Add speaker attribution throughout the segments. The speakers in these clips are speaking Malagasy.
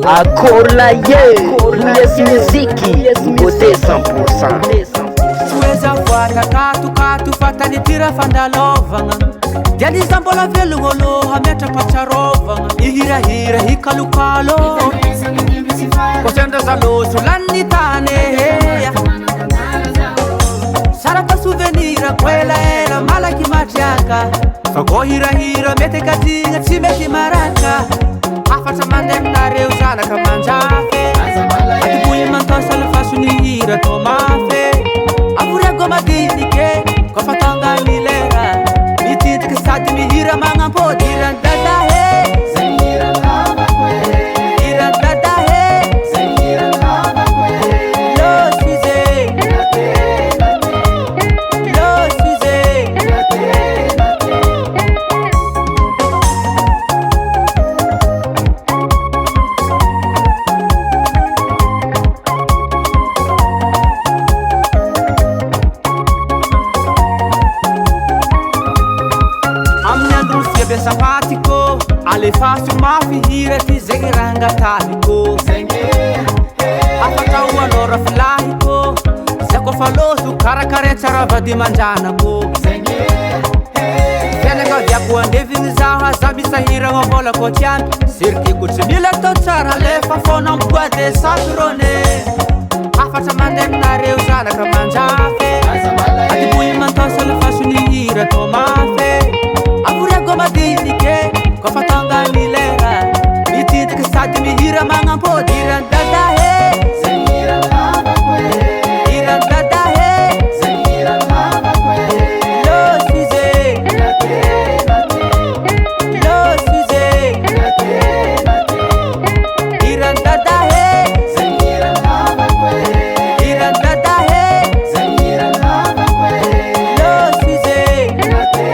Speaker 1: Akorla yes muziki côté 100%.
Speaker 2: Sueza fuata katu fatani tira fandalovanga Jadi zambola velungolo hameta pacharovanga Ihira hikalukalo Kochenda zalo sulani tane Sarata souvenira kwela ela malaki matiaka Fako hira mete katinga chimeti maraka Afata mandem na reusana kamanjafe Atibuye mantosa la fasuni hira tomafe Aburia goma dinike Kofatanga nilera Mititi kisati mihira manga po Diran dada he Zahira lava kwe Diran dada he Zahira lava kwe Lo size Late Lo size Late Sapatiko ale fasu mafi hire ti zegiranga taliko afata uanora filahiko zako falosu karakare charava di manjana ko Venega vya kuandevini zaha zabisa hira ngobola ko champ sirki kuchimila to chara lefa fona mbwade saturone afata mandem na reusana kamanjafe adibuyi mantosa le fasu ni hira tomafe Aburia goma dinike Kofatanga nilera Mititi kisati mihira manga po Diran dada he Zahira lava kwe Diran dada he Zahira lava kwe Lo size Late Lo size Late Diran dada he Zahira lava kwe Diran dada he Zahira lava kwe Lo size Late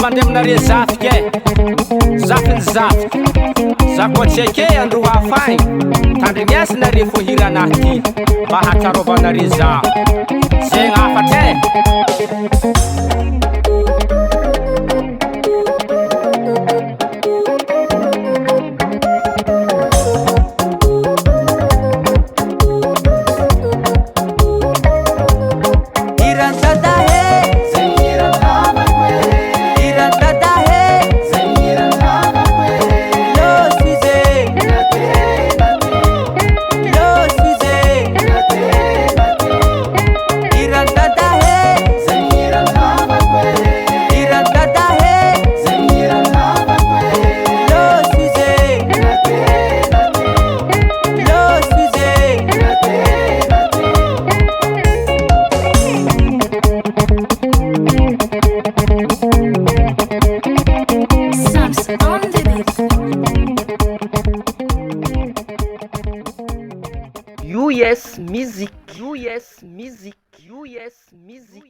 Speaker 2: Mandemnare zafike Zafin zaft Zako cheke andru hafai Tandrinyas nare fuhira nahti Bahatarova nare za Zeng afate
Speaker 1: US Music.